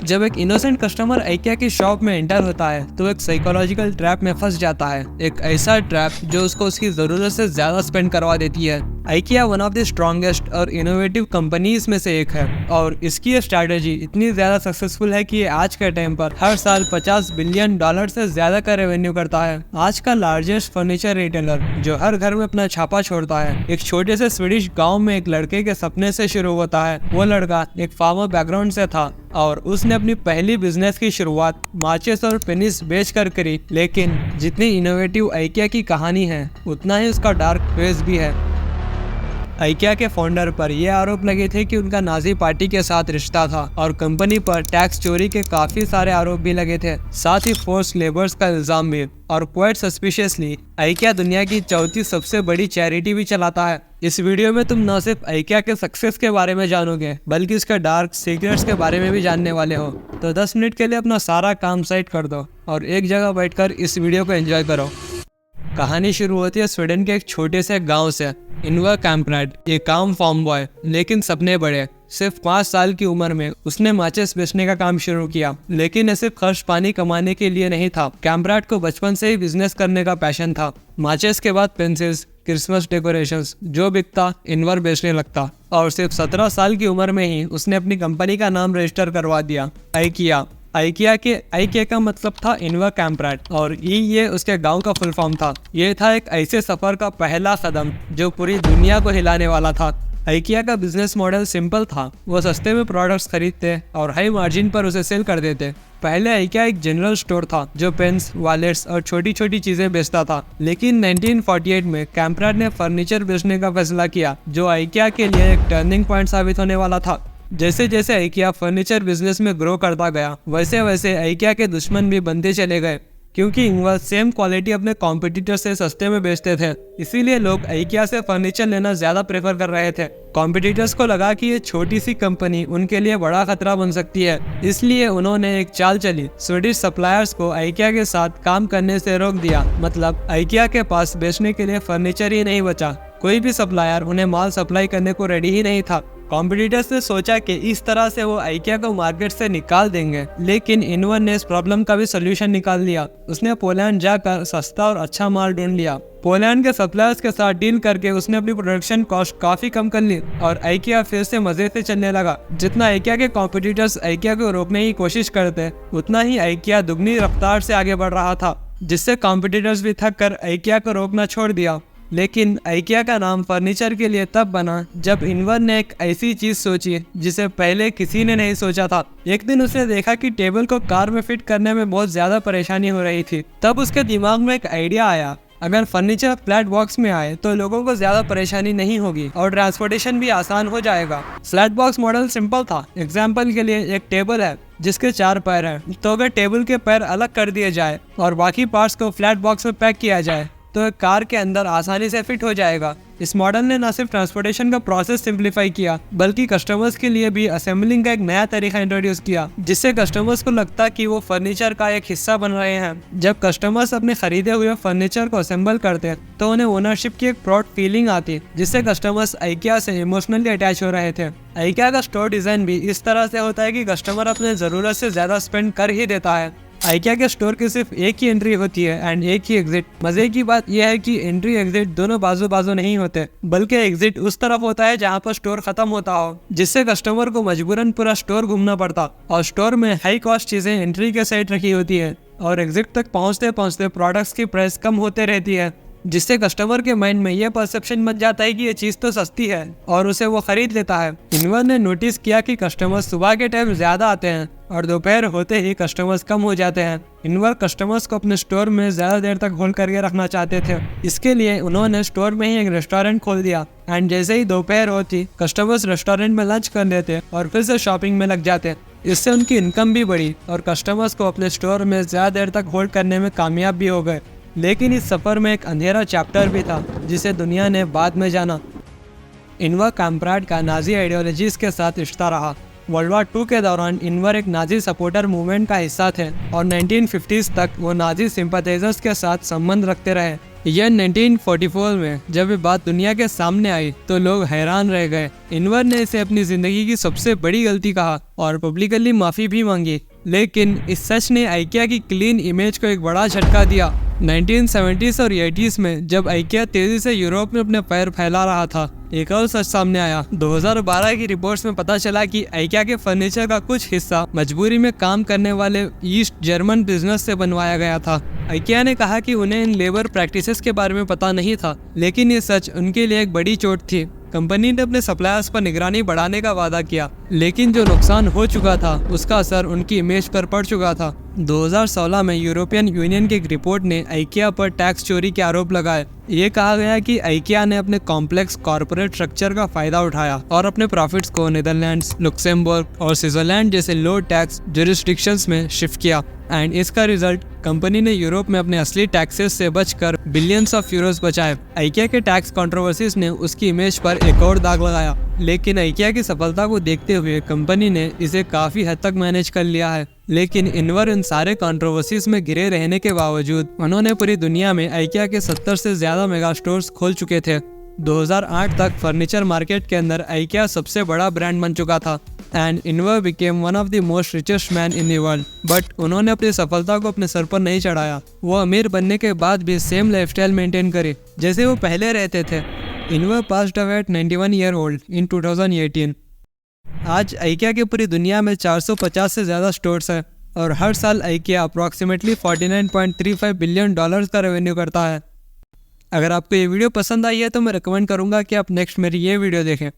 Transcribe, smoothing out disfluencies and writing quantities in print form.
जब एक innocent customer IKEA की शॉप में एंटर होता है तो एक साइकोलॉजिकल ट्रैप में फंस जाता है। एक ऐसा ट्रैप जो उसको उसकी जरूरत से ज्यादा स्पेंड करवा देती है। IKEA one of the strongest और इनोवेटिव कंपनीज में से एक है और इसकी स्ट्रैटेजी इतनी ज्यादा सक्सेसफुल है कि ये आज के टाइम पर हर साल $50 बिलियन से ज्यादा का रेवेन्यू करता है। आज का लार्जेस्ट फर्नीचर रिटेलर जो हर घर में अपना छापा छोड़ता है, एक छोटे से स्वीडिश गांव में एक लड़के के सपने से शुरू होता है। वो लड़का एक फार्मर बैकग्राउंड से था और उसने अपनी पहली बिजनेस की शुरुआत माचिस और पेनिस बेच कर करी। लेकिन जितनी इनोवेटिव IKEA की कहानी है उतना ही उसका डार्क फेस भी है। IKEA के फाउंडर पर यह आरोप लगे थे कि उनका नाजी पार्टी के साथ रिश्ता था और कंपनी पर टैक्स चोरी के काफी सारे आरोप भी लगे थे, साथ ही फोर्स लेबर्स का इल्जाम भी। और क्वाइट सस्पिशियसली IKEA दुनिया की चौथी सबसे बड़ी चैरिटी भी चलाता है। इस वीडियो में तुम न सिर्फ IKEA के सक्सेस के बारे में जानोगे बल्कि इसके डार्क सीक्रेट्स के बारे में भी जानने वाले हो। तो 10 मिनट के लिए अपना सारा काम साइड कर दो और एक जगह बैठकर इस वीडियो को एंजॉय करो। कहानी शुरू होती है स्वीडन के एक छोटे से गांव से। इन्वर कैम्पराड ये काम फार्म बॉय लेकिन सपने बड़े। सिर्फ 5 साल की उम्र में उसने माचिस बेचने का काम शुरू किया, लेकिन ये सिर्फ खर्च पानी कमाने के लिए नहीं था। कैम्पराड को बचपन से ही बिजनेस करने का पैशन था। माचिस के बाद पेंसिल्स, क्रिसमस डेकोरेशंस जो बिकता इन्वर बेचने लगता और सिर्फ 17 साल की उम्र में ही उसने अपनी कंपनी का नाम रजिस्टर करवा दिया, IKEA। IKEA का मतलब था इन्वर कैम्पराड और ये उसके गांव का फुल फॉर्म था। ये था एक ऐसे सफर का पहला कदम जो पूरी दुनिया को हिलाने वाला था। IKEA का बिजनेस मॉडल सिंपल था। वो सस्ते में प्रोडक्ट्स खरीदते और हाई मार्जिन पर उसे सेल कर देते। पहले IKEA एक जनरल स्टोर था जो पेन्स, वॉलेट्स और छोटी छोटी चीजें बेचता था। लेकिन 1948 में कैम्पराड ने फर्नीचर बेचने का फैसला किया जो IKEA के लिए एक टर्निंग पॉइंट साबित होने वाला था। जैसे जैसे IKEA फर्नीचर बिजनेस में ग्रो करता गया वैसे वैसे IKEA के दुश्मन भी बनते चले गए, क्योंकि वह सेम क्वालिटी अपने कॉम्पिटिटर से सस्ते में बेचते थे। इसीलिए लोग IKEA से फर्नीचर लेना ज्यादा प्रेफर कर रहे थे। कॉम्पिटिटर्स को लगा कि ये छोटी सी कंपनी उनके लिए बड़ा खतरा बन सकती है, इसलिए उन्होंने एक चाल चली। स्वीडिश सप्लायर्स को IKEA के साथ काम करने से रोक दिया। मतलब IKEA के पास बेचने के लिए फर्नीचर ही नहीं बचा। कोई भी सप्लायर उन्हें माल सप्लाई करने को रेडी ही नहीं था। कॉम्पिटिटर्स ने सोचा कि इस तरह से वो IKEA को मार्केट से निकाल देंगे, लेकिन इन्वर ने इस प्रॉब्लम का भी सोल्यूशन निकाल लिया। उसने पोलैंड जाकर सस्ता और अच्छा माल ढूंढ लिया। पोलैंड के सप्लायर्स के साथ डील करके उसने अपनी प्रोडक्शन कॉस्ट काफी कम कर ली और IKEA फिर से मजे से चलने लगा। जितना IKEA के कॉम्पिटिटर्स IKEA को रोकने की कोशिश करते उतना ही IKEA दुगनी रफ्तार से आगे बढ़ रहा था, जिससे कॉम्पिटिटर्स भी थक कर IKEA को रोकना छोड़ दिया। लेकिन IKEA का नाम फर्नीचर के लिए तब बना जब इन्वर ने एक ऐसी चीज सोची जिसे पहले किसी ने नहीं सोचा था। एक दिन उसने देखा कि टेबल को कार में फिट करने में बहुत ज्यादा परेशानी हो रही थी। तब उसके दिमाग में एक आइडिया आया, अगर फर्नीचर फ्लैट बॉक्स में आए तो लोगों को ज्यादा परेशानी नहीं होगी और ट्रांसपोर्टेशन भी आसान हो जाएगा। फ्लैट बॉक्स मॉडल सिंपल था। एग्जाम्पल के लिए एक टेबल है जिसके 4 पैर हैं, तो अगर टेबल के पैर अलग कर दिए जाए और बाकी पार्ट्स को फ्लैट बॉक्स में पैक किया जाए तो कार के अंदर आसानी से फिट हो जाएगा। इस मॉडल ने न सिर्फ ट्रांसपोर्टेशन का प्रोसेस सिंप्लीफाई किया बल्कि कस्टमर्स के लिए भी असेंबलिंग का एक नया तरीका इंट्रोड्यूस किया, जिससे कस्टमर्स को लगता कि वो फर्नीचर का एक हिस्सा बन रहे हैं। जब कस्टमर्स अपने खरीदे हुए फर्नीचर को असेंबल करते तो उन्हें ओनरशिप की एक प्राउड फीलिंग आती, जिससे कस्टमर्स IKEA से इमोशनली अटैच हो रहे थे। IKEA का स्टोर डिजाइन भी इस तरह से होता है कि कस्टमर अपने जरूरत से ज्यादा स्पेंड कर ही देता है। IKEA के स्टोर की सिर्फ एक ही एंट्री होती है एंड एक ही एग्जिट। मजे की बात यह है कि एंट्री एग्जिट दोनों बाजू बाजू नहीं होते, बल्कि एग्जिट उस तरफ होता है जहां पर स्टोर खत्म होता हो, जिससे कस्टमर को मजबूरन पूरा स्टोर घूमना पड़ता। और स्टोर में हाई कॉस्ट चीजें एंट्री के साइड रखी होती है और एग्जिट तक पहुंचते पहुंचते प्रोडक्ट्स की प्राइस कम होते रहती है, जिससे कस्टमर के माइंड में यह परसेप्शन बन जाता है कि ये चीज तो सस्ती है और उसे वो खरीद लेता है। इन्वर ने नोटिस किया कि कस्टमर्स सुबह के टाइम ज्यादा आते हैं और दोपहर होते ही कस्टमर्स कम हो जाते हैं। इन्वर कस्टमर्स को अपने स्टोर में ज्यादा देर तक होल्ड करके रखना चाहते थे, इसके लिए उन्होंने स्टोर में ही एक रेस्टोरेंट खोल दिया एंड जैसे ही दोपहर होती कस्टमर्स रेस्टोरेंट में लंच कर लेते और फिर से शॉपिंग में लग जाते। इससे उनकी इनकम भी बढ़ी और कस्टमर्स को अपने स्टोर में ज्यादा देर तक होल्ड करने में कामयाब भी हो गए। लेकिन इस सफर में एक अंधेरा चैप्टर भी था जिसे दुनिया ने बाद में जाना। इन्वर कैम्पराड का नाजी आइडियोलॉजीज के साथ रिश्ता रहा। वर्ल्ड वॉर 2 के दौरान इन्वर एक नाजी सपोर्टर मूवमेंट का हिस्सा थे और 1950s तक वो नाजी सिंपथाइजर्स के साथ संबंध रखते रहे। यह 1944 में जब ये बात दुनिया के सामने आई तो लोग हैरान रह गए। इनवर ने इसे अपनी जिंदगी की सबसे बड़ी गलती कहा और पब्लिकली माफी भी मांगी, लेकिन इस सच ने आइकिया की क्लीन इमेज को एक बड़ा झटका दिया। 1970s और 80s में जब आइकिया तेजी से यूरोप में अपने पैर फैला रहा था, एक और सच सामने आया। 2012 की रिपोर्ट्स में पता चला कि आइकिया के फर्नीचर का कुछ हिस्सा मजबूरी में काम करने वाले ईस्ट जर्मन बिजनेस से बनवाया गया था। आइकिया ने कहा कि उन्हें इन लेबर प्रैक्टिसेस के बारे में पता नहीं था, लेकिन ये सच उनके लिए एक बड़ी चोट थी। कंपनी ने अपने सप्लायर्स पर निगरानी बढ़ाने का वादा किया, लेकिन जो नुकसान हो चुका था उसका असर उनकी इमेज पर पड़ चुका था। 2016 में यूरोपियन यूनियन की एक रिपोर्ट ने आइकिया पर टैक्स चोरी के आरोप लगाए। ये कहा गया कि आइकिया ने अपने कॉम्प्लेक्स कॉर्पोरेट स्ट्रक्चर का फायदा उठाया और अपने प्रॉफिट्स को नीदरलैंड्स, लुक्सेमबर्ग और स्विट्जरलैंड जैसे लो टैक्स जुरिस्डिक्शंस में शिफ्ट किया। एंड इसका रिजल्ट, कंपनी ने यूरोप में अपने असली टैक्सेस से बचकर बिलियंस ऑफ यूरोस बचाए। आइकिया के टैक्स कंट्रोवर्सीज ने उसकी इमेज पर एक और दाग लगाया, लेकिन आइकिया की सफलता को देखते हुए कंपनी ने इसे काफी हद तक मैनेज कर लिया है। लेकिन इनवर इन सारे कंट्रोवर्सीज में घिरे रहने के बावजूद उन्होंने पूरी दुनिया में आइकिया के 70 से ज्यादा मेगा स्टोर्स खोल चुके थे। 2008 तक फर्नीचर मार्केट के अंदर आइकिया सबसे बड़ा ब्रांड बन चुका था and Ingvar became one of the most richest man in the world. But उन्होंने अपनी सफलता को अपने सर पर नहीं चढ़ाया। वो अमीर बनने के बाद भी सेम लाइफस्टाइल मेंटेन करे जैसे वो पहले रहते थे। Ingvar passed away at 91 year old in 2018। आज आइकिया की पूरी दुनिया में 450 से ज़्यादा स्टोर्स हैं और हर साल आइकिया अप्रॉक्सीमेटली $49.35 बिलियन का रेवेन्यू करता है। अगर आपको ये वीडियो पसंद आई है तो मैं रिकमेंड करूँगा कि आप नेक्स्ट मेरी ये वीडियो देखें।